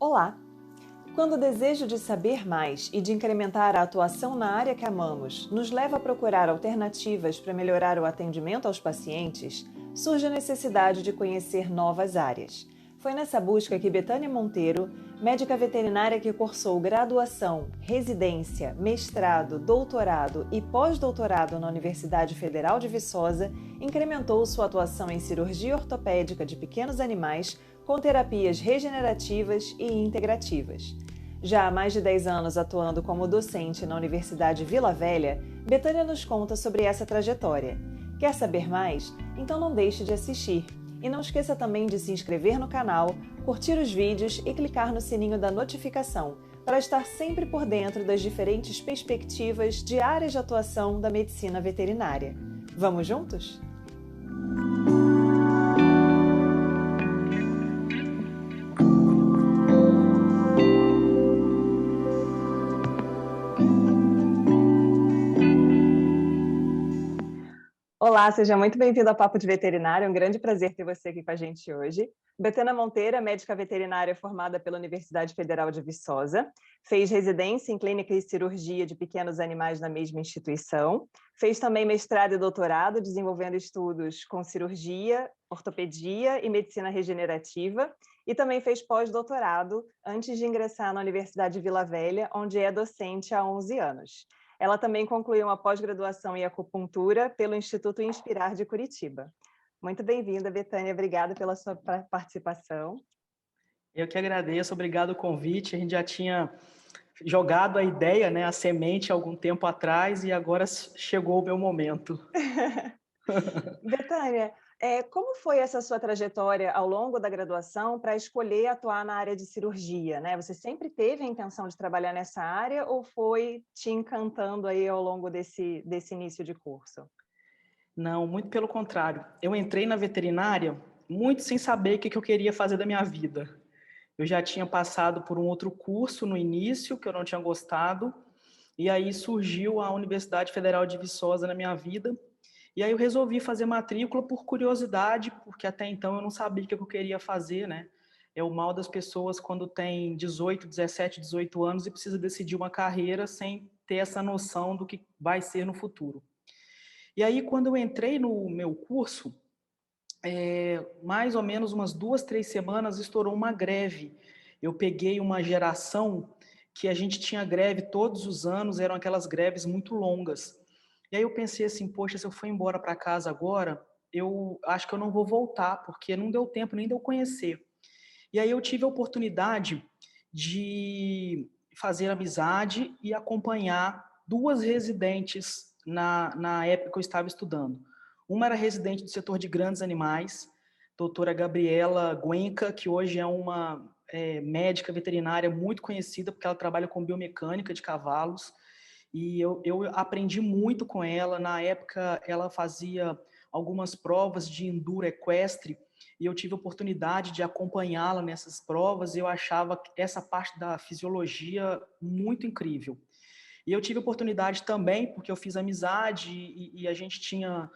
Olá! Quando o desejo de saber mais e de incrementar a atuação na área que amamos nos leva a procurar alternativas para melhorar o atendimento aos pacientes, surge a necessidade de conhecer novas áreas. Foi nessa busca que Betânia Monteiro, médica veterinária que cursou graduação, residência, mestrado, doutorado e pós-doutorado na Universidade Federal de Viçosa, incrementou sua atuação em cirurgia ortopédica de pequenos animais com terapias regenerativas e integrativas. Já há mais de 10 anos atuando como docente na Universidade Vila Velha, Betânia nos conta sobre essa trajetória. Quer saber mais? Então não deixe de assistir. E não esqueça também de se inscrever no canal, curtir os vídeos e clicar no sininho da notificação para estar sempre por dentro das diferentes perspectivas de áreas de atuação da medicina veterinária. Vamos juntos? Olá, seja muito bem-vindo ao Papo de Veterinário, é um grande prazer ter você aqui com a gente hoje. Betânia Monteiro é médica veterinária formada pela Universidade Federal de Viçosa, fez residência em clínica e cirurgia de pequenos animais na mesma instituição, fez também mestrado e doutorado desenvolvendo estudos com cirurgia, ortopedia e medicina regenerativa, e também fez pós-doutorado antes de ingressar na Universidade de Vila Velha, onde é docente há 11 anos. Ela também concluiu uma pós-graduação em acupuntura pelo Instituto Inspirar de Curitiba. Muito bem-vinda, Betânia. Obrigada pela sua participação. Eu que agradeço, obrigado o convite. A gente já tinha jogado a ideia, né, a semente há algum tempo atrás e agora chegou o meu momento. Betânia, como foi essa sua trajetória ao longo da graduação para escolher atuar na área de cirurgia, né? Você sempre teve a intenção de trabalhar nessa área ou foi te encantando aí ao longo desse início de curso? Não, muito pelo contrário. Eu entrei na veterinária muito sem saber o que eu queria fazer da minha vida. Eu já tinha passado por um outro curso no início, que eu não tinha gostado, e aí surgiu a Universidade Federal de Viçosa na minha vida, e aí eu resolvi fazer matrícula por curiosidade, porque até então eu não sabia o que eu queria fazer, né? É o mal das pessoas quando tem 18, 17, 18 anos e precisa decidir uma carreira sem ter essa noção do que vai ser no futuro. E aí, quando eu entrei no meu curso, mais ou menos umas 2, 3 semanas, estourou uma greve. Eu peguei uma geração que a gente tinha greve todos os anos, eram aquelas greves muito longas. E aí eu pensei assim, poxa, se eu for embora para casa agora, eu acho que eu não vou voltar, porque não deu tempo nem de eu conhecer. E aí eu tive a oportunidade de fazer amizade e acompanhar duas residentes na época que eu estava estudando. Uma era residente do setor de grandes animais, doutora Gabriela Guenca, que hoje é uma médica veterinária muito conhecida, porque ela trabalha com biomecânica de cavalos, e eu aprendi muito com ela. Na época, ela fazia algumas provas de enduro equestre, e eu tive a oportunidade de acompanhá-la nessas provas, e eu achava essa parte da fisiologia muito incrível. E eu tive a oportunidade também, porque eu fiz amizade e a gente tinha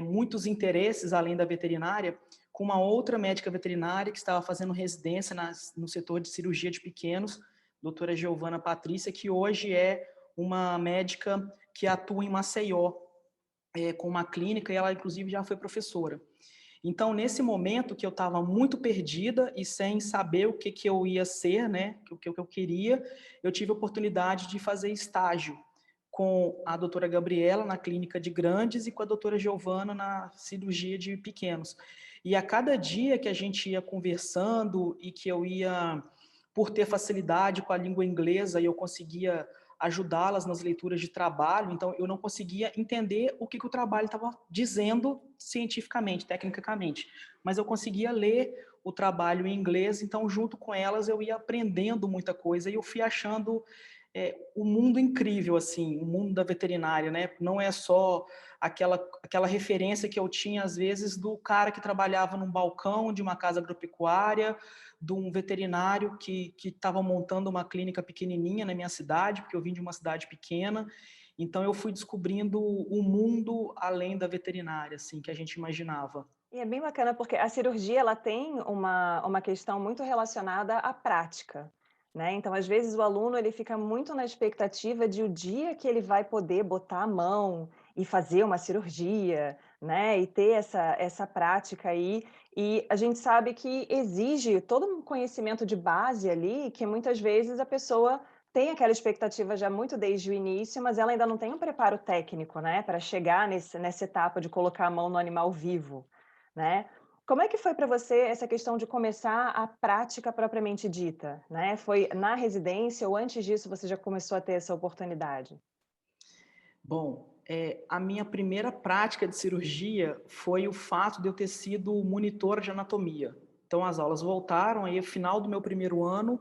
muitos interesses além da veterinária, com uma outra médica veterinária que estava fazendo residência no setor de cirurgia de pequenos, doutora Giovana Patrícia, que hoje é uma médica que atua em Maceió, com uma clínica, e ela inclusive já foi professora. Então, nesse momento que eu estava muito perdida e sem saber o que eu ia ser, né, o que eu queria, eu tive a oportunidade de fazer estágio com a doutora Gabriela na clínica de grandes e com a doutora Giovana na cirurgia de pequenos. E a cada dia que a gente ia conversando e que eu ia, por ter facilidade com a língua inglesa, e eu conseguia ajudá-las nas leituras de trabalho, então eu não conseguia entender o que o trabalho estava dizendo cientificamente, tecnicamente, mas eu conseguia ler o trabalho em inglês, então junto com elas eu ia aprendendo muita coisa e eu fui achando o mundo incrível, assim, o mundo da veterinária, né? Não é só aquela referência que eu tinha, às vezes, do cara que trabalhava num balcão de uma casa agropecuária, de um veterinário que estava montando uma clínica pequenininha na minha cidade, porque eu vim de uma cidade pequena. Então, eu fui descobrindo o mundo além da veterinária, assim, que a gente imaginava. E é bem bacana porque a cirurgia ela tem uma questão muito relacionada à prática, né, então às vezes o aluno ele fica muito na expectativa de o dia que ele vai poder botar a mão e fazer uma cirurgia, né, e ter essa prática aí, e a gente sabe que exige todo um conhecimento de base ali, que muitas vezes a pessoa tem aquela expectativa já muito desde o início, mas ela ainda não tem um preparo técnico, né, para chegar nessa etapa de colocar a mão no animal vivo. Né. Como é que foi para você essa questão de começar a prática propriamente dita, né? Foi na residência ou antes disso você já começou a ter essa oportunidade? Bom, a minha primeira prática de cirurgia foi o fato de eu ter sido monitor de anatomia. Então as aulas voltaram, aí no final do meu primeiro ano,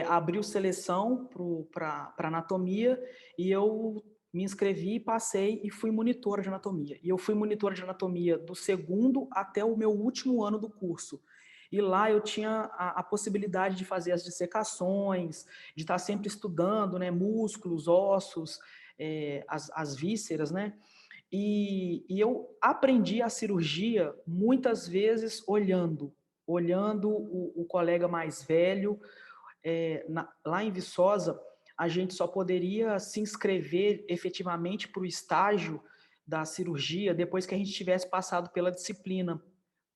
abriu seleção para anatomia e eu me inscrevi, passei e fui monitor de anatomia. E eu fui monitor de anatomia do segundo até o meu último ano do curso. E lá eu tinha a possibilidade de fazer as dissecações, de estar sempre estudando, né, músculos, ossos, as vísceras, né? E eu aprendi a cirurgia muitas vezes olhando o colega mais velho. Lá em Viçosa, a gente só poderia se inscrever efetivamente para o estágio da cirurgia depois que a gente tivesse passado pela disciplina,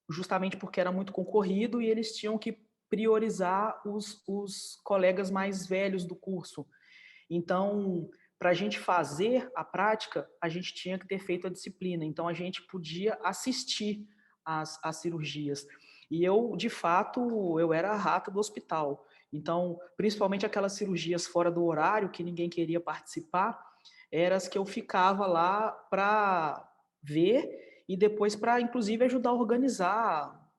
justamente porque era muito concorrido e eles tinham que priorizar os colegas mais velhos do curso. Então, para a gente fazer a prática, a gente tinha que ter feito a disciplina. Então, a gente podia assistir às cirurgias. E eu, de fato, eu era a rata do hospital. Então, principalmente aquelas cirurgias fora do horário, que ninguém queria participar, eram as que eu ficava lá para ver e depois para, inclusive, ajudar a organizar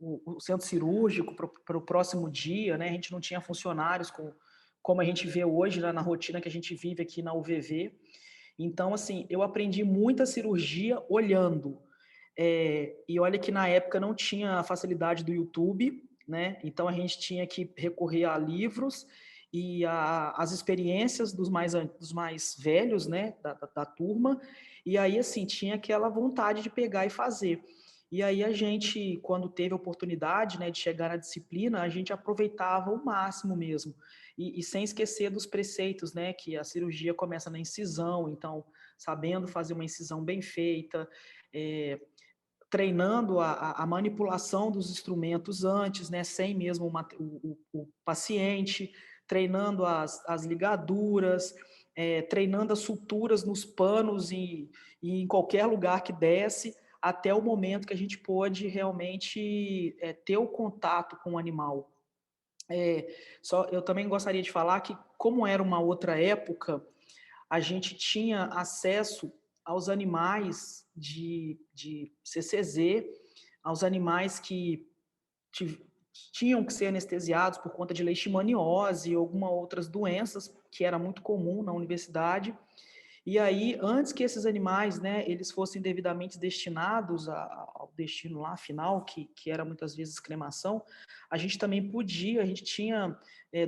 o centro cirúrgico para o próximo dia, né? A gente não tinha funcionários como a gente vê hoje, né, na rotina que a gente vive aqui na UVV. Então, assim, eu aprendi muita cirurgia olhando. E olha que na época não tinha a facilidade do YouTube, né? Então a gente tinha que recorrer a livros e as experiências dos mais velhos, né, da turma. E aí, assim, tinha aquela vontade de pegar e fazer. E aí a gente, quando teve a oportunidade, né, de chegar na disciplina, a gente aproveitava o máximo mesmo. E sem esquecer dos preceitos, né, que a cirurgia começa na incisão, então, sabendo fazer uma incisão bem feita, é, treinando a manipulação dos instrumentos antes, né, sem mesmo o paciente, treinando as ligaduras, treinando as suturas nos panos e em qualquer lugar que desce, até o momento que a gente pôde realmente ter o contato com o animal. Eu também gostaria de falar que, como era uma outra época, a gente tinha acesso aos animais de CCZ, aos animais que tinham que ser anestesiados por conta de leishmaniose e algumas outras doenças, que era muito comum na universidade. E aí, antes que esses animais, né, eles fossem devidamente destinados ao destino lá final, que era muitas vezes cremação, a gente também podia, a gente tinha,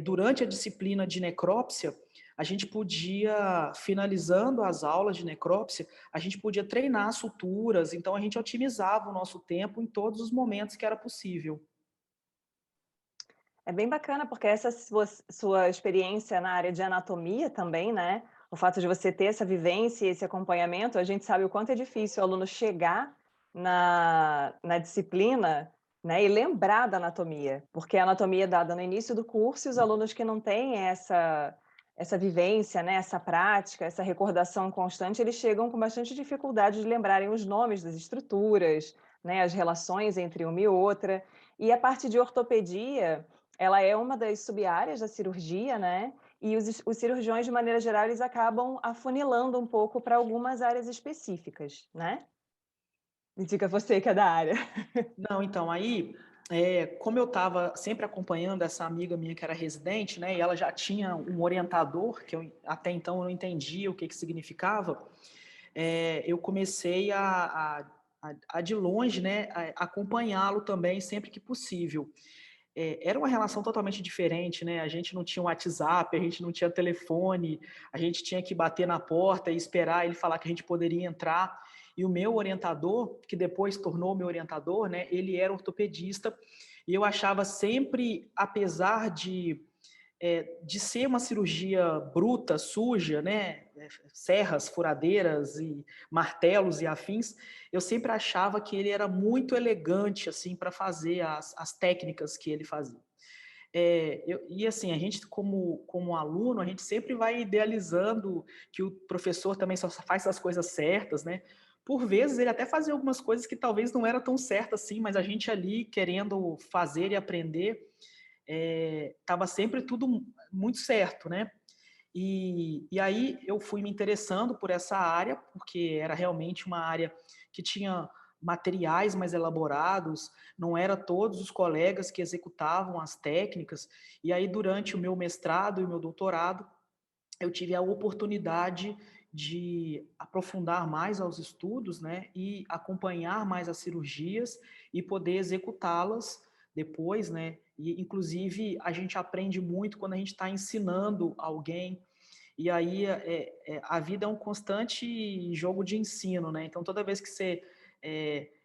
durante a disciplina de necrópsia, a gente podia, finalizando as aulas de necrópsia, a gente podia treinar suturas, então a gente otimizava o nosso tempo em todos os momentos que era possível. É bem bacana, porque essa sua experiência na área de anatomia também, né, o fato de você ter essa vivência e esse acompanhamento, a gente sabe o quanto é difícil o aluno chegar na disciplina, né, e lembrar da anatomia, porque a anatomia é dada no início do curso e os alunos que não têm essa vivência, né, essa prática, essa recordação constante, eles chegam com bastante dificuldade de lembrarem os nomes das estruturas, né, as relações entre uma e outra. E a parte de ortopedia, ela é uma das sub-áreas da cirurgia, né, e os cirurgiões, de maneira geral, eles acabam afunilando um pouco para algumas áreas específicas, né? Me diga você que é da área. Não, então, aí, como eu estava sempre acompanhando essa amiga minha que era residente, né, e ela já tinha um orientador, que eu até então eu não entendia o que significava, eu comecei a de longe, né, acompanhá-lo também sempre que possível. Era uma relação totalmente diferente, né? A gente não tinha WhatsApp, a gente não tinha telefone, a gente tinha que bater na porta e esperar ele falar que a gente poderia entrar. E o meu orientador, que depois tornou meu orientador, né, ele era ortopedista, e eu achava sempre, apesar de ser uma cirurgia bruta, suja, né, serras, furadeiras e martelos e afins, eu sempre achava que ele era muito elegante assim para fazer as técnicas que ele fazia. E assim, a gente como aluno, a gente sempre vai idealizando que o professor também só faz as coisas certas, né? Por vezes ele até fazia algumas coisas que talvez não eram tão certas assim, mas a gente ali querendo fazer e aprender, estava sempre tudo muito certo, né? E aí eu fui me interessando por essa área, porque era realmente uma área que tinha materiais mais elaborados, não era todos os colegas que executavam as técnicas. E aí, durante o meu mestrado e o meu doutorado, eu tive a oportunidade de aprofundar mais aos estudos, né, e acompanhar mais as cirurgias e poder executá-las depois, né, e inclusive a gente aprende muito quando a gente está ensinando alguém, e aí a vida é um constante jogo de ensino, né, então toda vez que você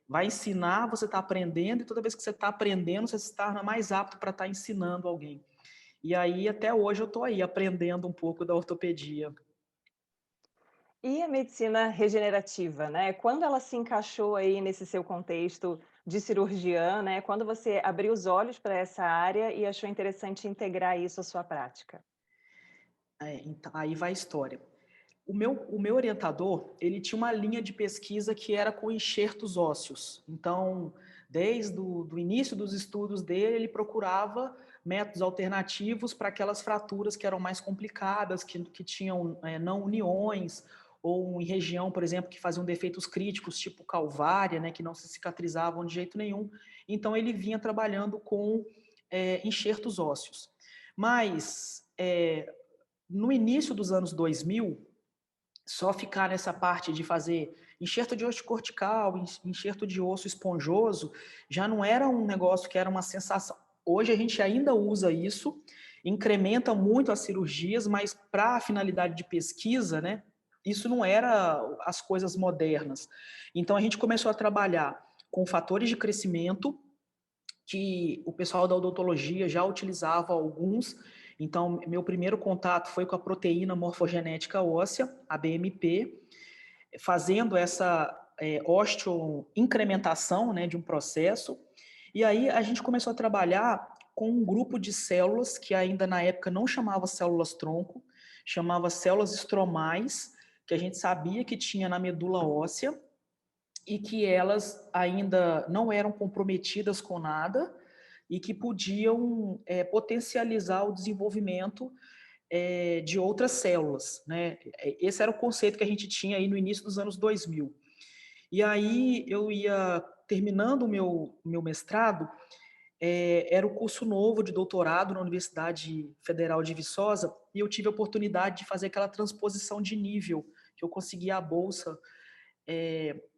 vai ensinar, você está aprendendo, e toda vez que você está aprendendo, você se torna mais apto para estar ensinando alguém. E aí, até hoje, eu estou aí aprendendo um pouco da ortopedia. E a medicina regenerativa, né, quando ela se encaixou aí nesse seu contexto de cirurgiã, né, quando você abriu os olhos para essa área e achou interessante integrar isso à sua prática? Então, aí vai a história. O meu orientador, ele tinha uma linha de pesquisa que era com enxertos ósseos. Então, desde o do início dos estudos dele, ele procurava métodos alternativos para aquelas fraturas que eram mais complicadas, que tinham não uniões, ou em região, por exemplo, que faziam defeitos críticos, tipo calvária, né, que não se cicatrizavam de jeito nenhum. Então, ele vinha trabalhando com enxertos ósseos. Mas, no início dos anos 2000, só ficar nessa parte de fazer enxerto de osso cortical, enxerto de osso esponjoso, já não era um negócio que era uma sensação. Hoje a gente ainda usa isso, incrementa muito as cirurgias, mas para a finalidade de pesquisa, né, isso não era as coisas modernas. Então a gente começou a trabalhar com fatores de crescimento, que o pessoal da odontologia já utilizava alguns. Então, meu primeiro contato foi com a proteína morfogenética óssea, a BMP, fazendo essa osteoincrementação, né, de um processo. E aí a gente começou a trabalhar com um grupo de células que ainda na época não chamava células tronco, chamava células estromais, que a gente sabia que tinha na medula óssea e que elas ainda não eram comprometidas com nada e que podiam potencializar o desenvolvimento de outras células, né? Esse era o conceito que a gente tinha aí no início dos anos 2000. E aí eu ia terminando o meu mestrado, era o curso novo de doutorado na Universidade Federal de Viçosa, e eu tive a oportunidade de fazer aquela transposição de nível, que eu consegui a bolsa.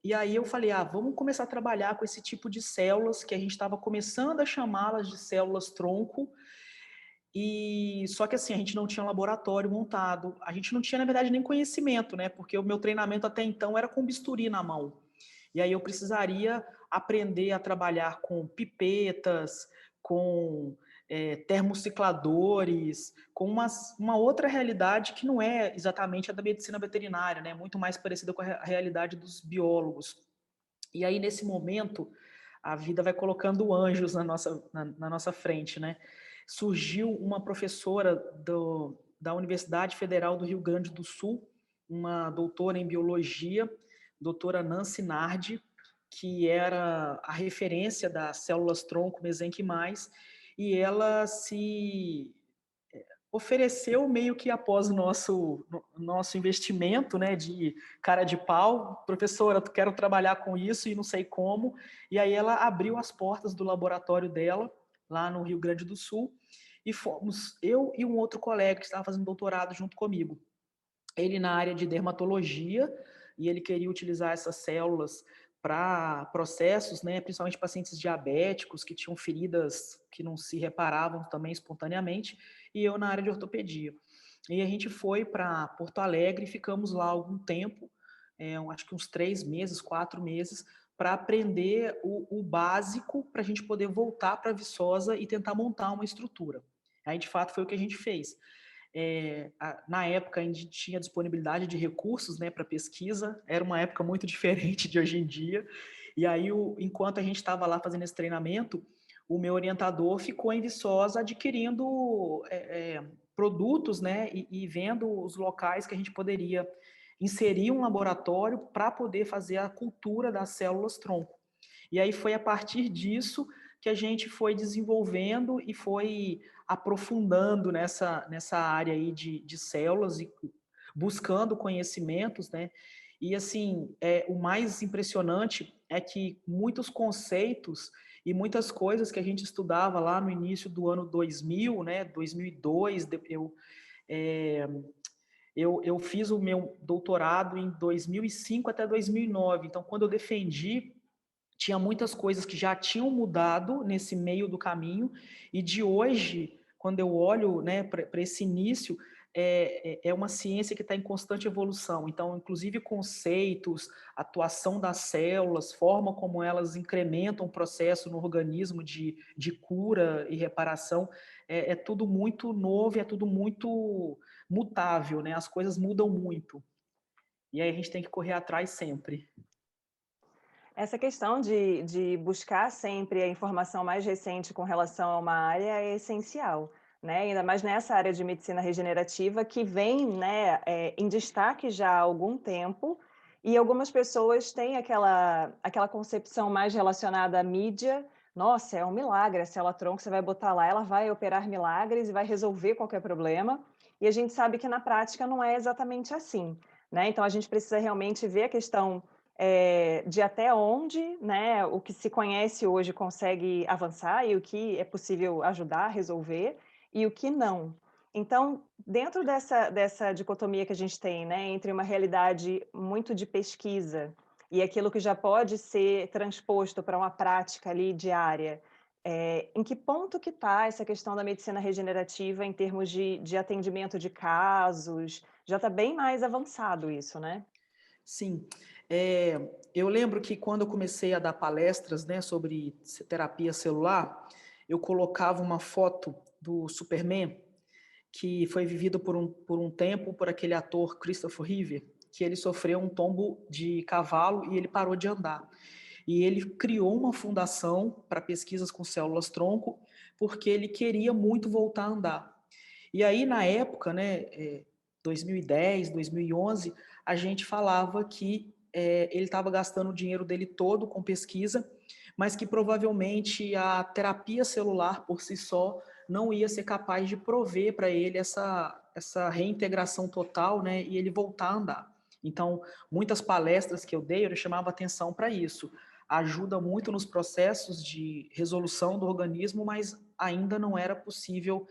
E aí eu falei, vamos começar a trabalhar com esse tipo de células, que a gente estava começando a chamá-las de células tronco, e só que assim, a gente não tinha um laboratório montado, a gente não tinha, na verdade, nem conhecimento, né? Porque o meu treinamento até então era com bisturi na mão. E aí eu precisaria aprender a trabalhar com pipetas, com termocicladores, com uma outra realidade que não é exatamente a da medicina veterinária, né? Muito mais parecida com a realidade dos biólogos. E aí, nesse momento, a vida vai colocando anjos na nossa frente, né? Surgiu uma professora da Universidade Federal do Rio Grande do Sul, uma doutora em biologia, doutora Nancy Nardi, que era a referência das células tronco mesenquimais, e ela se ofereceu meio que após o nosso investimento, né, de cara de pau, professora, quero trabalhar com isso e não sei como, e aí ela abriu as portas do laboratório dela, lá no Rio Grande do Sul, e fomos eu e um outro colega que estava fazendo doutorado junto comigo. Ele na área de dermatologia, e ele queria utilizar essas células para processos, né, principalmente pacientes diabéticos que tinham feridas que não se reparavam também espontaneamente, e eu na área de ortopedia. E a gente foi para Porto Alegre e ficamos lá algum tempo, acho que uns 3 meses, 4 meses, para aprender o básico para a gente poder voltar para a Viçosa e tentar montar uma estrutura. Aí, de fato, foi o que a gente fez. Na época, a gente tinha disponibilidade de recursos, né, para pesquisa, era uma época muito diferente de hoje em dia, e aí, enquanto a gente estava lá fazendo esse treinamento, o meu orientador ficou em Viçosa adquirindo produtos, né, e vendo os locais que a gente poderia inserir um laboratório para poder fazer a cultura das células tronco. E aí foi a partir disso que a gente foi desenvolvendo e foi aprofundando nessa área aí de células e buscando conhecimentos, né? E assim, o mais impressionante é que muitos conceitos e muitas coisas que a gente estudava lá no início do ano 2000, né, 2002, eu fiz o meu doutorado em 2005 até 2009, então quando eu defendi, tinha muitas coisas que já tinham mudado nesse meio do caminho, e de hoje, quando eu olho, né, para esse início, é uma ciência que está em constante evolução. Então, inclusive conceitos, atuação das células, forma como elas incrementam o processo no organismo de cura e reparação, é tudo muito novo, é tudo muito mutável, né? As coisas mudam muito. E aí a gente tem que correr atrás sempre. Essa questão de buscar sempre a informação mais recente com relação a uma área é essencial, né? Ainda mais nessa área de medicina regenerativa que vem, né, em destaque já há algum tempo, e algumas pessoas têm aquela concepção mais relacionada à mídia. Nossa, é um milagre, a célula-tronco você vai botar lá, ela vai operar milagres e vai resolver qualquer problema, e a gente sabe que na prática não é exatamente assim, né? Então a gente precisa realmente ver a questão de até onde, né, o que se conhece hoje consegue avançar e o que é possível ajudar a resolver e o que não. Então, dentro dessa dicotomia que a gente tem, né, entre uma realidade muito de pesquisa e aquilo que já pode ser transposto para uma prática ali diária, em que ponto que está essa questão da medicina regenerativa em termos de atendimento de casos? Já está bem mais avançado isso, né? Sim, eu lembro que quando eu comecei a dar palestras, né, sobre terapia celular, eu colocava uma foto do Superman, que foi vivido por um tempo por aquele ator Christopher Reeve, que ele sofreu um tombo de cavalo e ele parou de andar. E ele criou uma fundação para pesquisas com células-tronco, porque ele queria muito voltar a andar. E aí, na época, né, 2010, 2011, a gente falava que ele estava gastando o dinheiro dele todo com pesquisa, mas que provavelmente a terapia celular por si só não ia ser capaz de prover para ele essa reintegração total, né, e ele voltar a andar. Então, muitas palestras que eu dei, eu chamava atenção para isso. Ajuda muito nos processos de resolução do organismo, mas ainda não era possível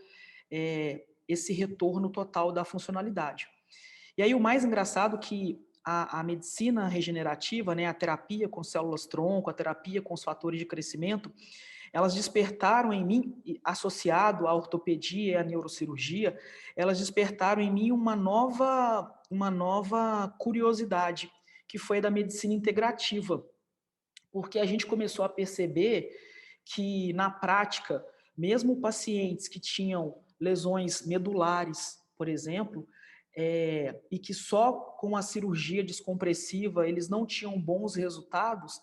esse retorno total da funcionalidade. E aí o mais engraçado é que a medicina regenerativa, né, a terapia com células-tronco, a terapia com os fatores de crescimento, elas despertaram em mim, associado à ortopedia e à neurocirurgia, elas despertaram em mim uma nova curiosidade, que foi da medicina integrativa, porque a gente começou a perceber que, na prática, mesmo pacientes que tinham lesões medulares, por exemplo, e que só com a cirurgia descompressiva eles não tinham bons resultados,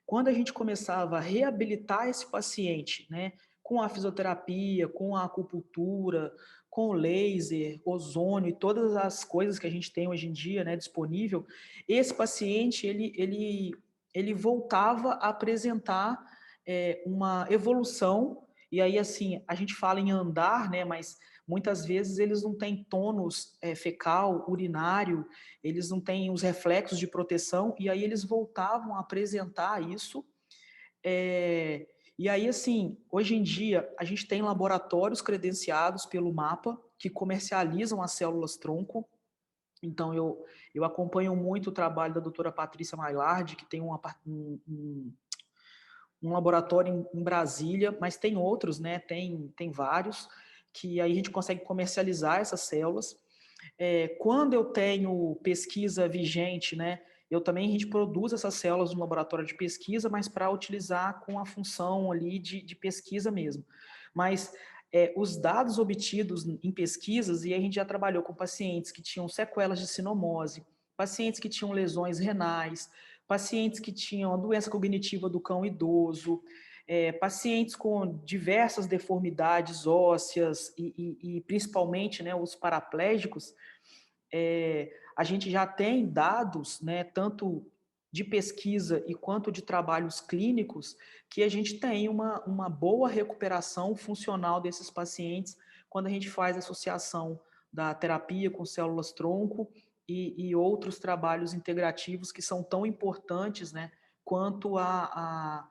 quando a gente começava a reabilitar esse paciente, né, com a fisioterapia, com a acupuntura, com o laser, ozônio e todas as coisas que a gente tem hoje em dia, né, disponível, esse paciente ele voltava a apresentar uma evolução. E aí, assim, a gente fala em andar, né, mas muitas vezes eles não têm tônus fecal, urinário, eles não têm os reflexos de proteção, e aí eles voltavam a apresentar isso. E aí, assim, hoje em dia, a gente tem laboratórios credenciados pelo MAPA que comercializam as células-tronco. Então, eu acompanho muito o trabalho da doutora Patrícia Maillard, que tem um laboratório em Brasília, mas tem outros, né? Tem vários, que aí a gente consegue comercializar essas células. Quando eu tenho pesquisa vigente, né? a gente produz essas células no laboratório de pesquisa, mas para utilizar com a função ali de pesquisa mesmo. Mas os dados obtidos em pesquisas, e a gente já trabalhou com pacientes que tinham sequelas de sinomose, pacientes que tinham lesões renais, pacientes que tinham a doença cognitiva do cão idoso, pacientes com diversas deformidades ósseas e principalmente, né, os paraplégicos, a gente já tem dados, né, tanto de pesquisa e quanto de trabalhos clínicos, que a gente tem uma boa recuperação funcional desses pacientes quando a gente faz associação da terapia com células-tronco e outros trabalhos integrativos que são tão importantes, né, quanto a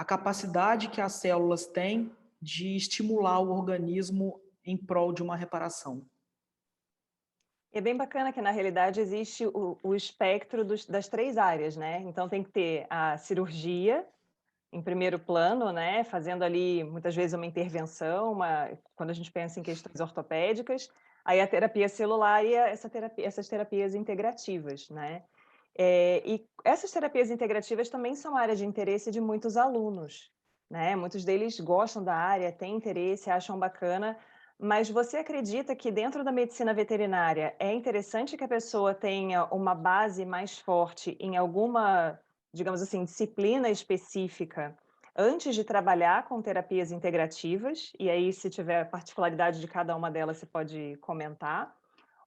capacidade que as células têm de estimular o organismo em prol de uma reparação. É bem bacana que, na realidade, existe o espectro das 3 áreas, né. Então tem que ter a cirurgia, em primeiro plano, né, fazendo ali, muitas vezes, uma intervenção, quando a gente pensa em questões ortopédicas, aí a terapia celular e essas terapias integrativas, né. E essas terapias integrativas também são área de interesse de muitos alunos, né, muitos deles gostam da área, têm interesse, acham bacana, mas você acredita que dentro da medicina veterinária é interessante que a pessoa tenha uma base mais forte em alguma, digamos assim, disciplina específica, antes de trabalhar com terapias integrativas? E aí, se tiver particularidade de cada uma delas, você pode comentar.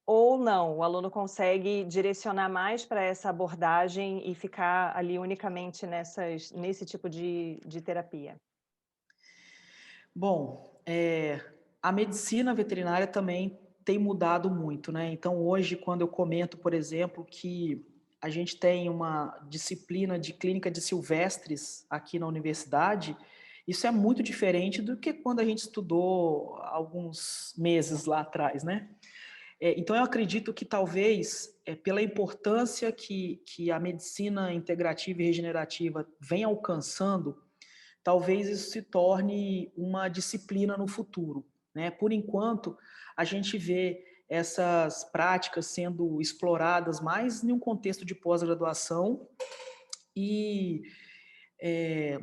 Ou não, o aluno consegue direcionar mais para essa abordagem e ficar ali unicamente nesse tipo de terapia? Bom, a medicina veterinária também tem mudado muito, né? Então, hoje, quando eu comento, por exemplo, que a gente tem uma disciplina de clínica de silvestres aqui na universidade, isso é muito diferente do que quando a gente estudou alguns meses lá atrás, né? Então, eu acredito que talvez, pela importância que a medicina integrativa e regenerativa vem alcançando, talvez isso se torne uma disciplina no futuro, né? Por enquanto, a gente vê essas práticas sendo exploradas mais em um contexto de pós-graduação e, é,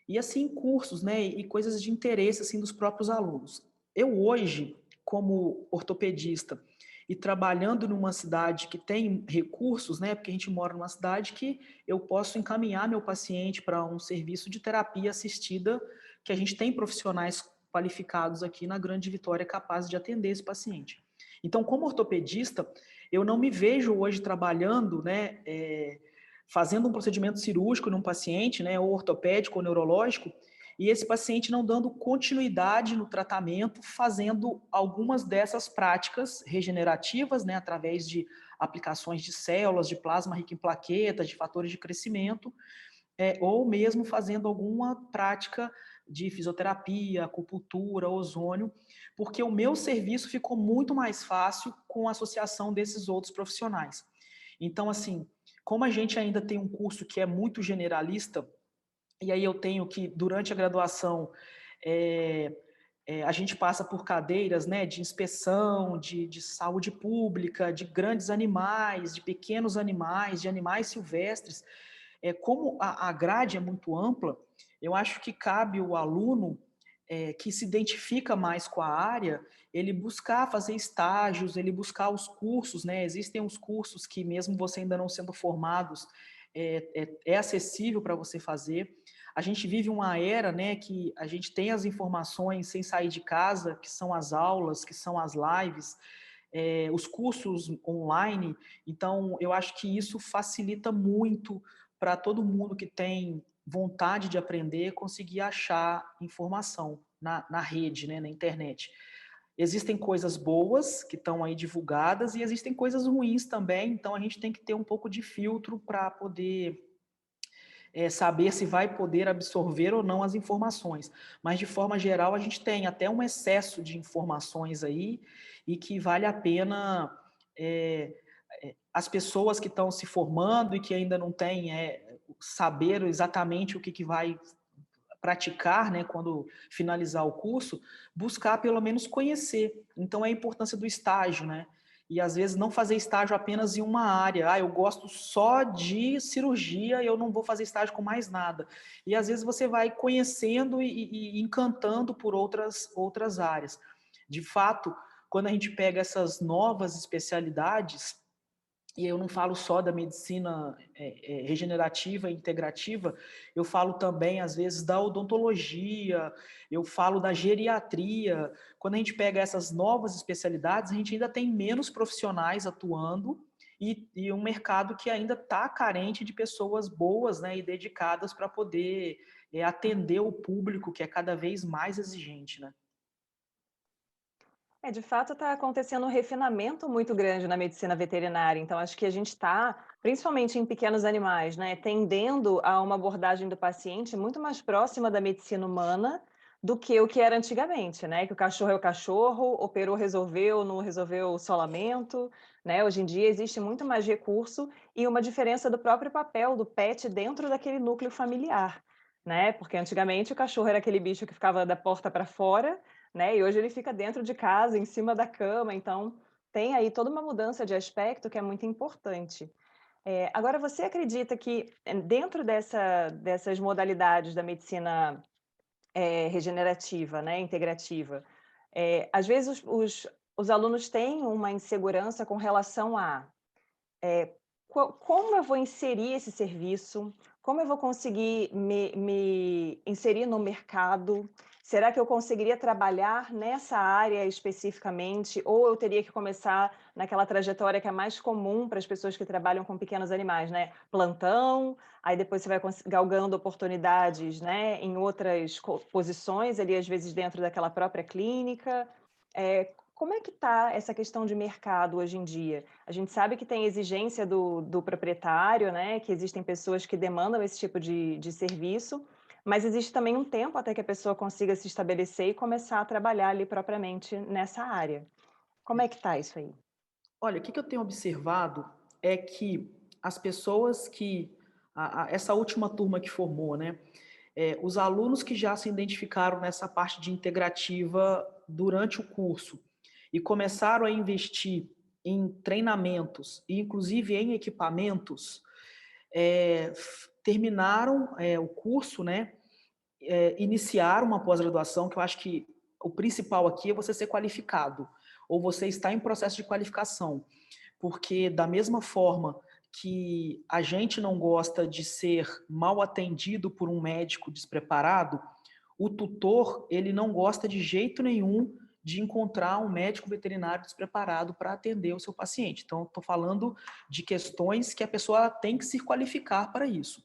e assim cursos, né? E coisas de interesse assim dos próprios alunos. Eu hoje, como ortopedista e trabalhando numa cidade que tem recursos, né? Porque a gente mora numa cidade que eu posso encaminhar meu paciente para um serviço de terapia assistida, que a gente tem profissionais qualificados aqui na Grande Vitória capazes de atender esse paciente. Então, como ortopedista, eu não me vejo hoje trabalhando, né? Fazendo um procedimento cirúrgico num paciente, né? Ou ortopédico ou neurológico, e esse paciente não dando continuidade no tratamento, fazendo algumas dessas práticas regenerativas, né, através de aplicações de células, de plasma rico em plaquetas, de fatores de crescimento, ou mesmo fazendo alguma prática de fisioterapia, acupuntura, ozônio, porque o meu serviço ficou muito mais fácil com a associação desses outros profissionais. Então, assim, como a gente ainda tem um curso que é muito generalista, e aí eu tenho que, durante a graduação, a gente passa por cadeiras, né, de inspeção, de saúde pública, de grandes animais, de pequenos animais, de animais silvestres. Como a grade é muito ampla, eu acho que cabe o aluno que se identifica mais com a área, ele buscar fazer estágios, ele buscar os cursos, né? Existem uns cursos que, mesmo você ainda não sendo formados, é acessível para você fazer. A gente vive uma era, né, que a gente tem as informações sem sair de casa, que são as aulas, que são as lives, os cursos online. Então, eu acho que isso facilita muito para todo mundo que tem vontade de aprender conseguir achar informação na rede, né, na internet. Existem coisas boas que estão aí divulgadas e existem coisas ruins também, então a gente tem que ter um pouco de filtro para poder saber se vai poder absorver ou não as informações. Mas, de forma geral, a gente tem até um excesso de informações aí e que vale a pena as pessoas que estão se formando e que ainda não têm saber exatamente o que vai praticar, né, quando finalizar o curso, buscar pelo menos conhecer. Então, é a importância do estágio, né? e às vezes não fazer estágio apenas em uma área. Ah, eu gosto só de cirurgia e eu não vou fazer estágio com mais nada. E às vezes você vai conhecendo e encantando por outras áreas. De fato, quando a gente pega essas novas especialidades, e eu não falo só da medicina regenerativa e integrativa, eu falo também, às vezes, da odontologia, eu falo da geriatria. Quando a gente pega essas novas especialidades, a gente ainda tem menos profissionais atuando e um mercado que ainda está carente de pessoas boas, né, e dedicadas para poder atender o público que é cada vez mais exigente, né? De fato, está acontecendo um refinamento muito grande na medicina veterinária. Então, acho que a gente está, principalmente em pequenos animais, né, tendendo a uma abordagem do paciente muito mais próxima da medicina humana do que o que era antigamente, né? Que o cachorro é o cachorro, operou, resolveu, não resolveu o solamento, né? Hoje em dia existe muito mais recurso e uma diferença do próprio papel do pet dentro daquele núcleo familiar, né? Porque antigamente o cachorro era aquele bicho que ficava da porta para fora, né? E hoje ele fica dentro de casa, em cima da cama, então tem aí toda uma mudança de aspecto que é muito importante. Agora, você acredita que dentro dessas modalidades da medicina regenerativa, né, integrativa, às vezes os alunos têm uma insegurança com relação a como eu vou inserir esse serviço? Como eu vou conseguir me inserir no mercado? Será que eu conseguiria trabalhar nessa área especificamente? Ou eu teria que começar naquela trajetória que é mais comum para as pessoas que trabalham com pequenos animais, né? Plantão, aí depois você vai galgando oportunidades, né, em outras posições, ali às vezes dentro daquela própria clínica. Como é que está essa questão de mercado hoje em dia? A gente sabe que tem exigência do proprietário, né? Que existem pessoas que demandam esse tipo de serviço, mas existe também um tempo até que a pessoa consiga se estabelecer e começar a trabalhar ali propriamente nessa área. Como é que está isso aí? Olha, o que eu tenho observado é que as pessoas essa última turma que formou, né? Os alunos que já se identificaram nessa parte de integrativa durante o curso e começaram a investir em treinamentos e inclusive em equipamentos, terminaram o curso, né? Iniciaram uma pós-graduação, que eu acho que o principal aqui é você ser qualificado, ou você está em processo de qualificação, porque da mesma forma que a gente não gosta de ser mal atendido por um médico despreparado, o tutor, ele não gosta de jeito nenhum de encontrar um médico veterinário despreparado para atender o seu paciente. Então, estou falando de questões que a pessoa tem que se qualificar para isso.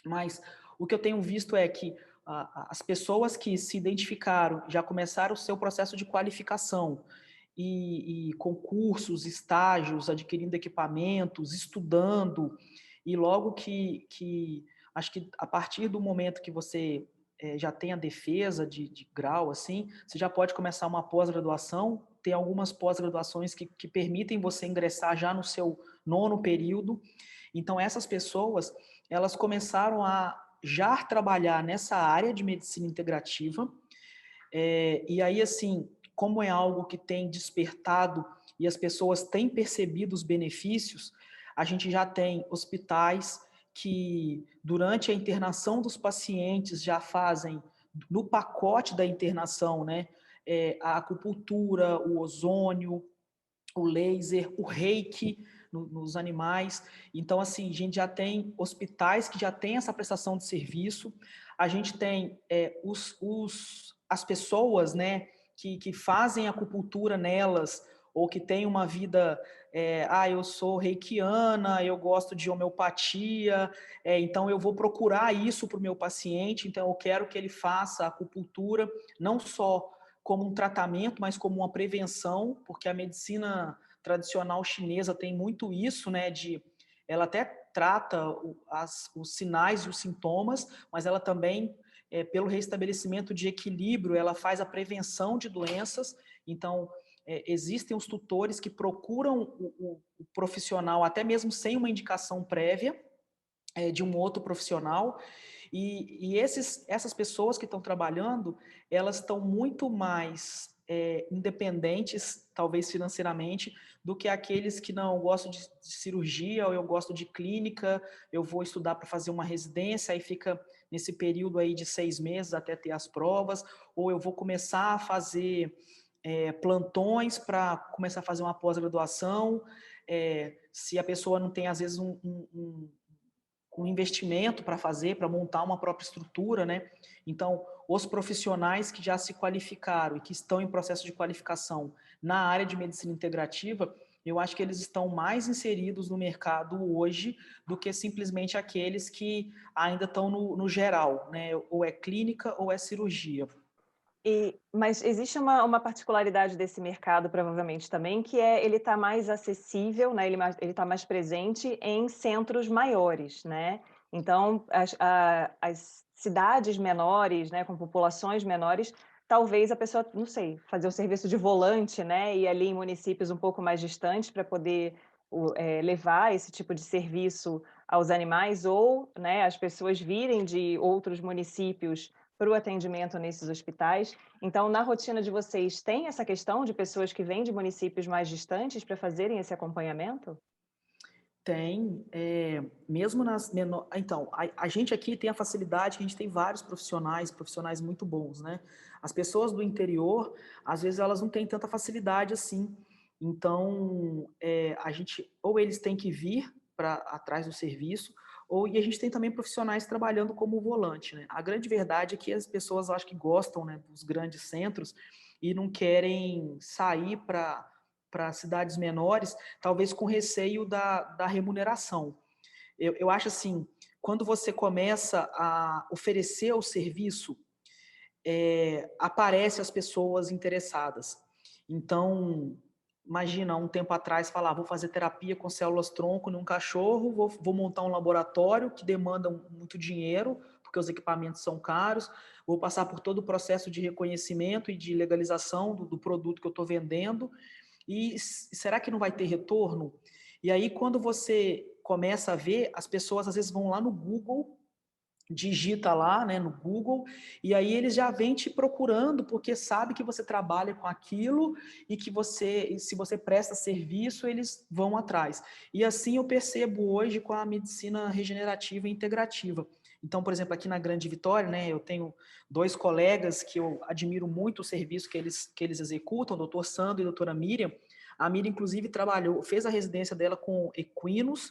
Mas o que eu tenho visto é que as pessoas que se identificaram, já começaram o seu processo de qualificação, e concursos, estágios, adquirindo equipamentos, estudando, e logo acho que a partir do momento que você já tem a defesa de grau, assim, você já pode começar uma pós-graduação, tem algumas pós-graduações que permitem você ingressar já no seu nono período. Então, essas pessoas, elas começaram a já trabalhar nessa área de medicina integrativa, e aí, assim, como é algo que tem despertado e as pessoas têm percebido os benefícios, a gente já tem hospitais que, durante a internação dos pacientes, já fazem no pacote da internação, né, a acupuntura, o ozônio, o laser, o reiki nos animais. Então, assim, a gente já tem hospitais que já têm essa prestação de serviço. A gente tem as pessoas, né, que fazem acupuntura nelas, ou que têm uma vida, eu sou reikiana, eu gosto de homeopatia, então eu vou procurar isso para o meu paciente, então eu quero que ele faça acupuntura, não só como um tratamento, mas como uma prevenção, porque a medicina tradicional chinesa tem muito isso, né, ela até trata os sinais e os sintomas, mas ela também, pelo restabelecimento de equilíbrio, ela faz a prevenção de doenças. Então, existem os tutores que procuram o profissional, até mesmo sem uma indicação prévia, de um outro profissional, e essas pessoas que estão trabalhando, elas estão muito mais independentes, talvez financeiramente, do que aqueles que não gostam de cirurgia, ou eu gosto de clínica, eu vou estudar para fazer uma residência, aí fica nesse período aí de 6 meses até ter as provas, ou eu vou começar a fazer plantões para começar a fazer uma pós-graduação, se a pessoa não tem, às vezes, um investimento para fazer, para montar uma própria estrutura, né? Então, os profissionais que já se qualificaram e que estão em processo de qualificação na área de medicina integrativa, eu acho que eles estão mais inseridos no mercado hoje do que simplesmente aqueles que ainda estão no geral, né? Ou é clínica ou é cirurgia. Mas existe uma particularidade desse mercado, provavelmente também, que é ele está mais acessível, né? Ele está mais presente em centros maiores, né? Então, as cidades menores, né, com populações menores, talvez a pessoa, não sei, fazer o serviço de volante, né? E ali em municípios um pouco mais distantes para poder levar esse tipo de serviço aos animais, ou, né, as pessoas virem de outros municípios para o atendimento nesses hospitais. Então, na rotina de vocês, tem essa questão de pessoas que vêm de municípios mais distantes para fazerem esse acompanhamento? Tem, mesmo nas menores. Então, a gente aqui tem a facilidade que a gente tem vários profissionais muito bons, né? As pessoas do interior, às vezes, elas não têm tanta facilidade assim. Então, a gente, ou eles têm que vir para atrás do serviço, e a gente tem também profissionais trabalhando como volante, né? A grande verdade é que as pessoas, eu acho que gostam, né, dos grandes centros e não querem sair para cidades menores, talvez com receio da remuneração. Eu acho assim, quando você começa a oferecer o serviço, aparecem as pessoas interessadas. Então, imagina, um tempo atrás, falar, vou fazer terapia com células-tronco num cachorro, vou montar um laboratório que demanda muito dinheiro, porque os equipamentos são caros, vou passar por todo o processo de reconhecimento e de legalização do produto que eu estou vendendo, e será que não vai ter retorno? E aí, quando você começa a ver, as pessoas às vezes vão lá no Google, digita lá, né, no Google, e aí eles já vêm te procurando, porque sabe que você trabalha com aquilo e que se você presta serviço, eles vão atrás. E assim eu percebo hoje com a medicina regenerativa e integrativa. Então, por exemplo, aqui na Grande Vitória, né, eu tenho 2 colegas que eu admiro muito o serviço que eles executam, o doutor Sandro e a doutora Miriam. A Miriam, inclusive, fez a residência dela com equinos,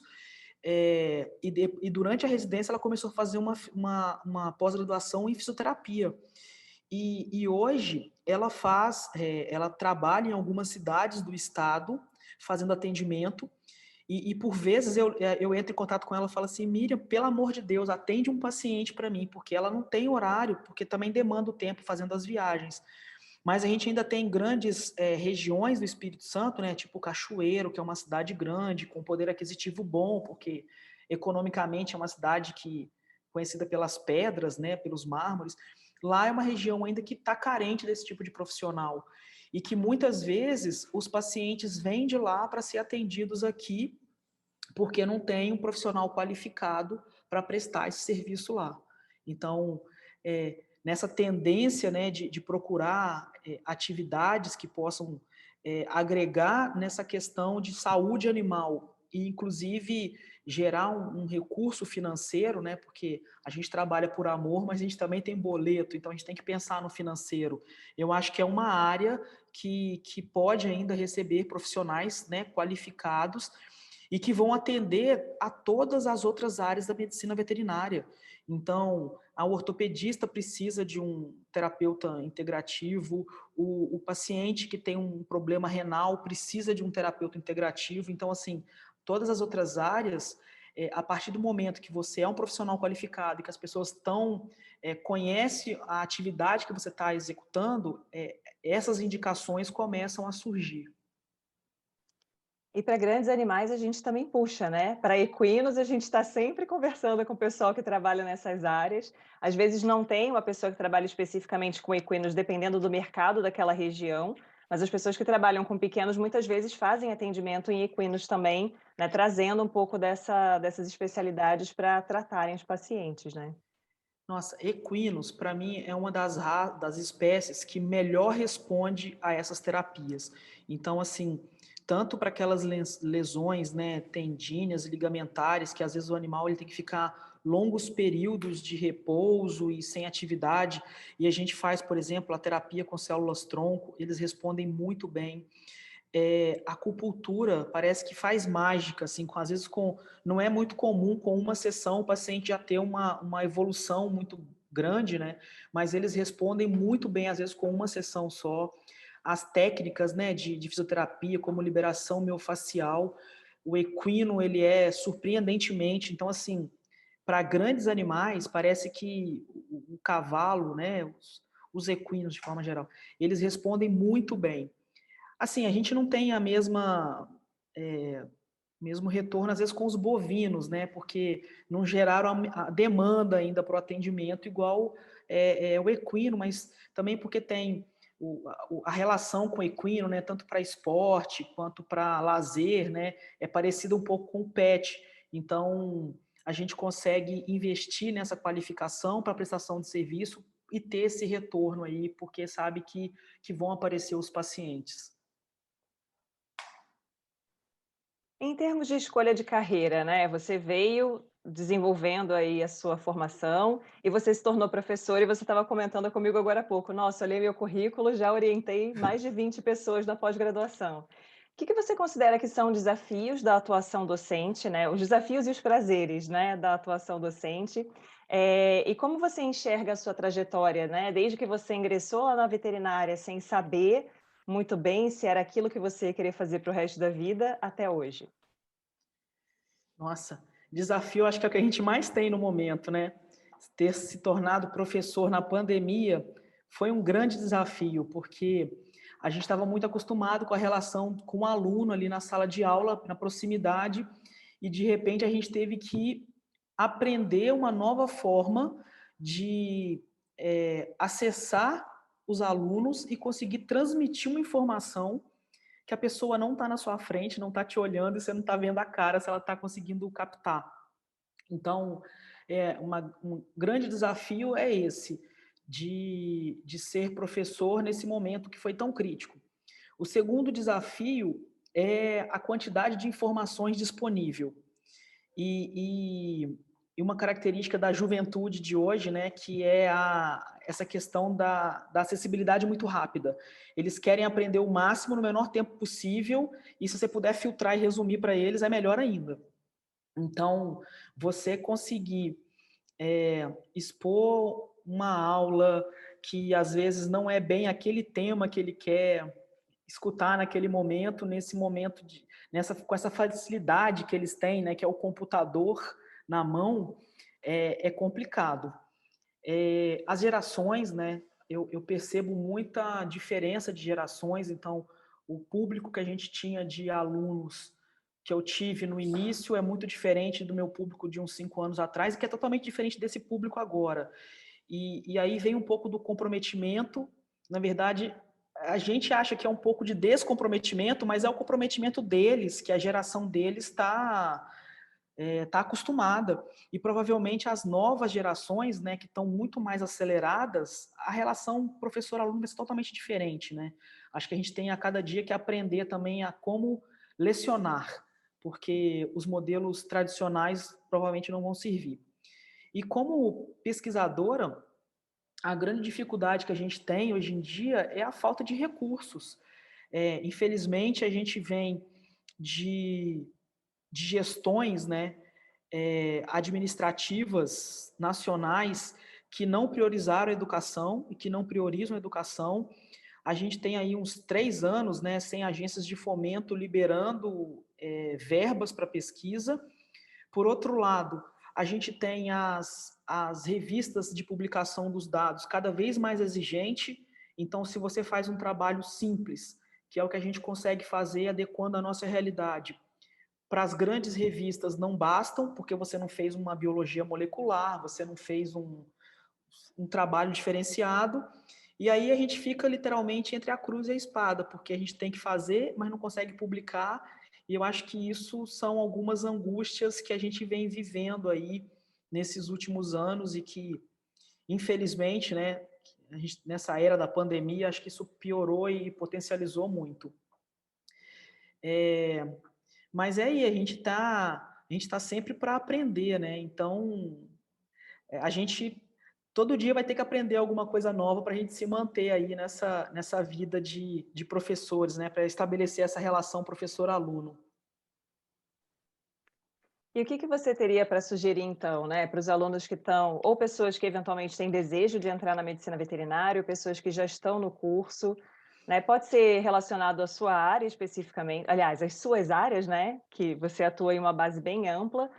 e durante a residência ela começou a fazer uma pós-graduação em fisioterapia. E hoje ela trabalha em algumas cidades do estado, fazendo atendimento, e por vezes eu entro em contato com ela e falo assim, Miriam, pelo amor de Deus, atende um paciente para mim, porque ela não tem horário, porque também demanda o tempo fazendo as viagens. Mas a gente ainda tem grandes regiões do Espírito Santo, né, tipo Cachoeiro, que é uma cidade grande, com poder aquisitivo bom, porque economicamente é uma cidade conhecida pelas pedras, né, pelos mármores. Lá é uma região ainda que está carente desse tipo de profissional e que muitas vezes os pacientes vêm de lá para ser atendidos aqui porque não tem um profissional qualificado para prestar esse serviço lá. Então, nessa tendência, né, de procurar atividades que possam agregar nessa questão de saúde animal e, inclusive, gerar um recurso financeiro, né, porque a gente trabalha por amor, mas a gente também tem boleto, então a gente tem que pensar no financeiro. Eu acho que é uma área que pode ainda receber profissionais, né, qualificados e que vão atender a todas as outras áreas da medicina veterinária. Então, a ortopedista precisa de um terapeuta integrativo, o paciente que tem um problema renal precisa de um terapeuta integrativo. Então, assim, todas as outras áreas, a partir do momento que você é um profissional qualificado e que as pessoas conhecem a atividade que você está executando, essas indicações começam a surgir. E para grandes animais a gente também puxa, né? Para equinos a gente está sempre conversando com o pessoal que trabalha nessas áreas. Às vezes não tem uma pessoa que trabalha especificamente com equinos, dependendo do mercado daquela região, mas as pessoas que trabalham com pequenos muitas vezes fazem atendimento em equinos também, né? Trazendo um pouco dessas especialidades para tratarem os pacientes, né? Nossa, equinos, para mim, é uma das espécies que melhor responde a essas terapias. Então, assim, tanto para aquelas lesões, né, tendíneas, ligamentares, que às vezes o animal ele tem que ficar longos períodos de repouso e sem atividade, e a gente faz, por exemplo, a terapia com células-tronco, eles respondem muito bem. A acupuntura parece que faz mágica, assim, às vezes não é muito comum com uma sessão o paciente já ter uma evolução muito grande, né? Mas eles respondem muito bem, às vezes, com uma sessão só. As técnicas, né, de fisioterapia, como liberação miofascial, o equino, ele é surpreendentemente, então, assim, para grandes animais, parece que o cavalo, né, os equinos, de forma geral, eles respondem muito bem. Assim, a gente não tem a mesmo retorno, às vezes, com os bovinos, né? Porque não geraram a demanda ainda para o atendimento igual o equino, mas também porque tem a relação com o equino, né? Tanto para esporte quanto para lazer, né? É parecida um pouco com o pet. Então, a gente consegue investir nessa qualificação para prestação de serviço e ter esse retorno aí, porque sabe que vão aparecer os pacientes. Em termos de escolha de carreira, né, você veio desenvolvendo aí a sua formação e você se tornou professor e você estava comentando comigo agora há pouco: "Nossa, olhei meu currículo, já orientei mais de 20 pessoas na pós-graduação". O que que você considera que são desafios da atuação docente, né, os desafios e os prazeres, né, da atuação docente, e como você enxerga a sua trajetória, né, desde que você ingressou lá na veterinária sem saber muito bem se era aquilo que você ia querer fazer para o resto da vida, até hoje? Nossa, desafio acho que é o que a gente mais tem no momento, né? Ter se tornado professor na pandemia foi um grande desafio, porque a gente estava muito acostumado com a relação com o aluno ali na sala de aula, na proximidade, e de repente a gente teve que aprender uma nova forma de acessar os alunos e conseguir transmitir uma informação que a pessoa não está na sua frente, não está te olhando e você não está vendo a cara se ela está conseguindo captar. Então, um grande desafio é esse, de ser professor nesse momento que foi tão crítico. O segundo desafio é a quantidade de informações disponível. E uma característica da juventude de hoje, né, que é essa questão da acessibilidade muito rápida. Eles querem aprender o máximo no menor tempo possível, e se você puder filtrar e resumir para eles, é melhor ainda. Então, você conseguir expor uma aula que às vezes não é bem aquele tema que ele quer escutar naquele momento, nesse momento com essa facilidade que eles têm, né, que é o computador na mão, é complicado. As gerações, né, eu percebo muita diferença de gerações, então o público que a gente tinha de alunos que eu tive no início é muito diferente do meu público de uns 5 anos atrás, e que é totalmente diferente desse público agora. E aí vem um pouco do comprometimento. Na verdade, a gente acha que é um pouco de descomprometimento, mas é o comprometimento deles, que a geração deles tá acostumada. E provavelmente as novas gerações, né, que estão muito mais aceleradas, a relação professor-aluno vai ser totalmente diferente, né? Acho que a gente tem a cada dia que aprender também a como lecionar, porque os modelos tradicionais provavelmente não vão servir. E como pesquisadora, a grande dificuldade que a gente tem hoje em dia é a falta de recursos. Infelizmente, a gente vem de, de gestões, né, administrativas nacionais que não priorizaram a educação e que não priorizam a educação. A gente tem aí uns 3 anos, né, sem agências de fomento liberando verbas para pesquisa. Por outro lado, a gente tem as revistas de publicação dos dados cada vez mais exigente. Então, se você faz um trabalho simples, que é o que a gente consegue fazer adequando a nossa realidade, para as grandes revistas não bastam, porque você não fez uma biologia molecular, você não fez um trabalho diferenciado, e aí a gente fica literalmente entre a cruz e a espada, porque a gente tem que fazer, mas não consegue publicar, e eu acho que isso são algumas angústias que a gente vem vivendo aí nesses últimos anos e que Infelizmente, né, nessa era da pandemia, acho que isso piorou e potencializou muito. É, mas é aí, a gente tá sempre para aprender, né? Então, a gente todo dia vai ter que aprender alguma coisa nova para a gente se manter aí nessa vida de professores, né? Para estabelecer essa relação professor-aluno. E o que que você teria para sugerir então, né, para os alunos que estão ou pessoas que eventualmente têm desejo de entrar na medicina veterinária, ou pessoas que já estão no curso, né, pode ser relacionado à sua área especificamente, aliás, às suas áreas, né, que você atua em uma base bem ampla,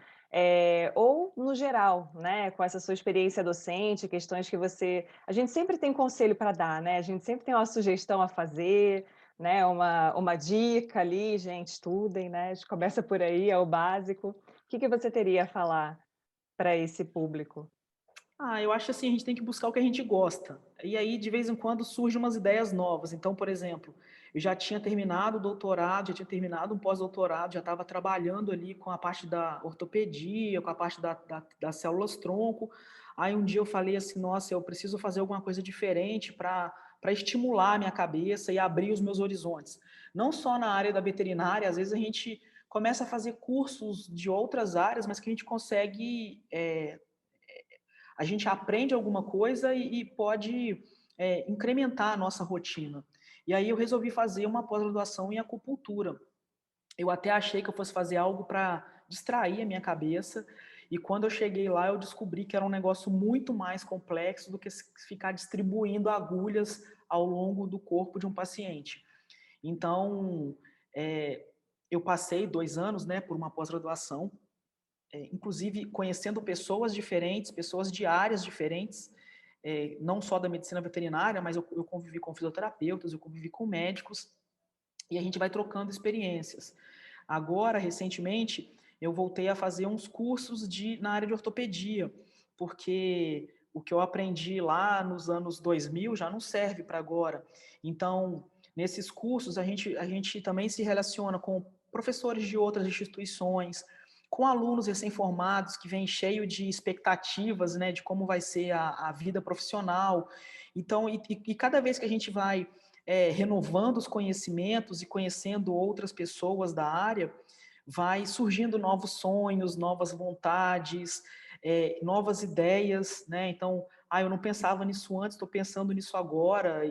ou no geral, né, com essa sua experiência docente, questões que você a gente sempre tem conselho para dar, né, a gente sempre tem uma sugestão a fazer, né, uma dica ali: "Gente, estudem", né, a gente começa por aí, é o básico. O que que você teria a falar para esse público? Eu acho assim, a gente tem que buscar o que a gente gosta. E aí, de vez em quando, surgem umas ideias novas. Então, por exemplo, eu já tinha terminado o doutorado, já tinha terminado um pós-doutorado, já estava trabalhando ali com a parte da ortopedia, com a parte das células-tronco. Aí um dia eu falei assim, nossa, eu preciso fazer alguma coisa diferente para estimular a minha cabeça e abrir os meus horizontes. Não só na área da veterinária, às vezes a gente começa a fazer cursos de outras áreas, mas que a gente consegue a gente aprende alguma coisa e pode incrementar a nossa rotina. E aí eu resolvi fazer uma pós-graduação em acupuntura. Eu até achei que eu fosse fazer algo para distrair a minha cabeça, e quando eu cheguei lá eu descobri que era um negócio muito mais complexo do que ficar distribuindo agulhas ao longo do corpo de um paciente. Então, é, eu passei 2 anos, né, por uma pós-graduação, inclusive conhecendo pessoas diferentes, pessoas de áreas diferentes, não só da medicina veterinária, mas eu convivi com fisioterapeutas, eu convivi com médicos, e a gente vai trocando experiências. Agora, recentemente, eu voltei a fazer uns cursos na área de ortopedia, porque o que eu aprendi lá nos anos 2000 já não serve para agora. Então, nesses cursos, a gente também se relaciona com professores de outras instituições, com alunos recém-formados que vêm cheio de expectativas, né, de como vai ser a vida profissional. Então, e cada vez que a gente vai renovando os conhecimentos e conhecendo outras pessoas da área, vai surgindo novos sonhos, novas vontades, novas ideias, né? Então, eu não pensava nisso antes, estou pensando nisso agora.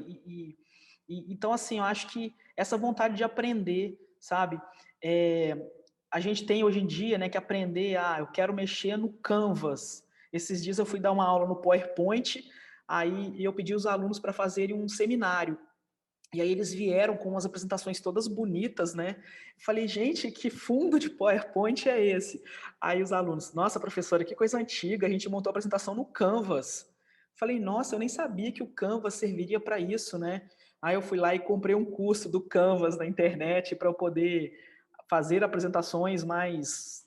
Então, assim, eu acho que essa vontade de aprender, sabe? É, a gente tem hoje em dia, né, que aprender, eu quero mexer no Canvas. Esses dias eu fui dar uma aula no PowerPoint, aí eu pedi os alunos para fazerem um seminário. E aí eles vieram com umas apresentações todas bonitas, né? Falei, gente, que fundo de PowerPoint é esse? Aí os alunos, nossa, professora, que coisa antiga, a gente montou a apresentação no Canvas. Falei, nossa, eu nem sabia que o Canvas serviria para isso, né? Aí eu fui lá e comprei um curso do Canvas na internet para eu poder fazer apresentações mais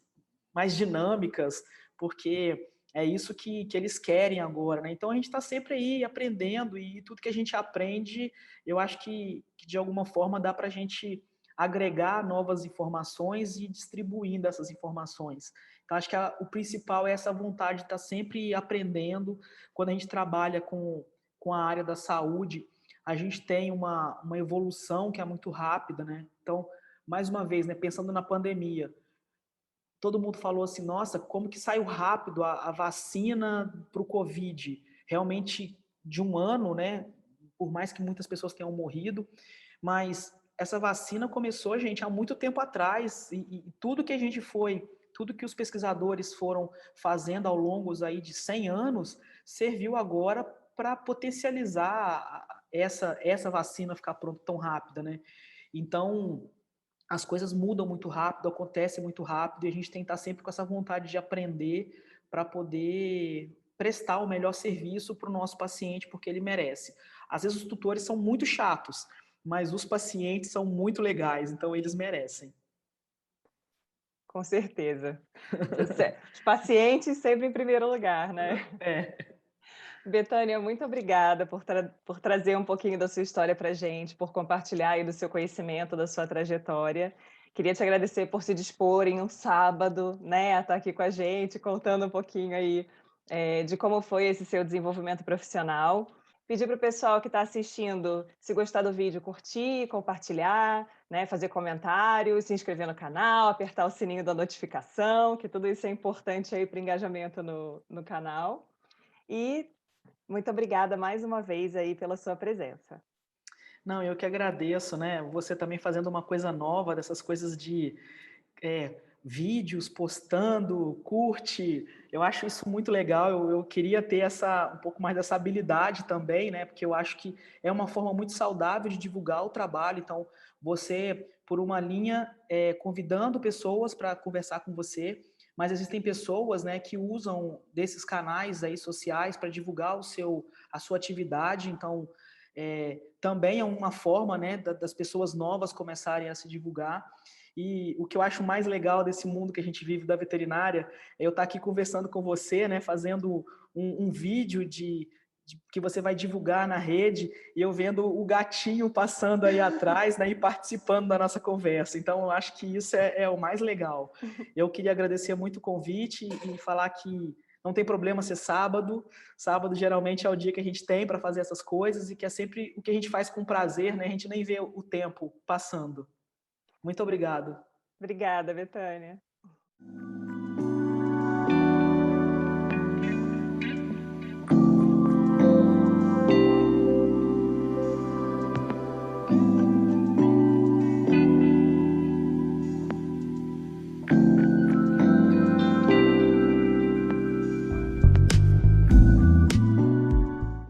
dinâmicas, porque é isso que eles querem agora, né? Então a gente está sempre aí aprendendo, e tudo que a gente aprende, eu acho que de alguma forma dá para a gente agregar novas informações e distribuindo essas informações. Então acho que o principal é essa vontade de estar sempre aprendendo. Quando a gente trabalha com a área da saúde, a gente tem uma evolução que é muito rápida, né? Então, mais uma vez, né, pensando na pandemia, todo mundo falou assim, nossa, como que saiu rápido a vacina para o Covid. Realmente, de um ano, né? Por mais que muitas pessoas tenham morrido, mas essa vacina começou, gente, há muito tempo atrás, e tudo que a gente tudo que os pesquisadores foram fazendo ao longo aí de 100 anos, serviu agora para potencializar essa vacina ficar pronta tão rápida, né? Então, as coisas mudam muito rápido, acontecem muito rápido, e a gente tem que estar sempre com essa vontade de aprender para poder prestar o melhor serviço para o nosso paciente, porque ele merece. Às vezes os tutores são muito chatos, mas os pacientes são muito legais, então eles merecem. Com certeza. Os pacientes sempre em primeiro lugar, né. É. Betânia, muito obrigada por trazer um pouquinho da sua história para gente, por compartilhar aí do seu conhecimento, da sua trajetória. Queria te agradecer por se dispor em um sábado, né, a estar aqui com a gente, contando um pouquinho aí de como foi esse seu desenvolvimento profissional. Pedir para o pessoal que está assistindo, se gostar do vídeo, curtir, compartilhar, né, fazer comentários, se inscrever no canal, apertar o sininho da notificação, que tudo isso é importante aí para o engajamento no canal. E muito obrigada mais uma vez aí pela sua presença. Não, eu que agradeço, né? Você também fazendo uma coisa nova, dessas coisas de vídeos, postando, curte. Eu acho isso muito legal. Eu queria ter um pouco mais dessa habilidade também, né? Porque eu acho que é uma forma muito saudável de divulgar o trabalho. Então, você, por uma linha, convidando pessoas para conversar com você, mas existem pessoas, né, que usam desses canais aí sociais para divulgar a sua atividade. Então, também é uma forma, né, das pessoas novas começarem a se divulgar. E o que eu acho mais legal desse mundo que a gente vive da veterinária é eu estar aqui conversando com você, né, fazendo um vídeo que você vai divulgar na rede e eu vendo o gatinho passando aí atrás, né, e participando da nossa conversa. Então, eu acho que isso é o mais legal. Eu queria agradecer muito o convite e falar que não tem problema ser sábado. Sábado geralmente é o dia que a gente tem para fazer essas coisas e que é sempre o que a gente faz com prazer, né? A gente nem vê o tempo passando. Muito obrigado. Obrigada, Betânia.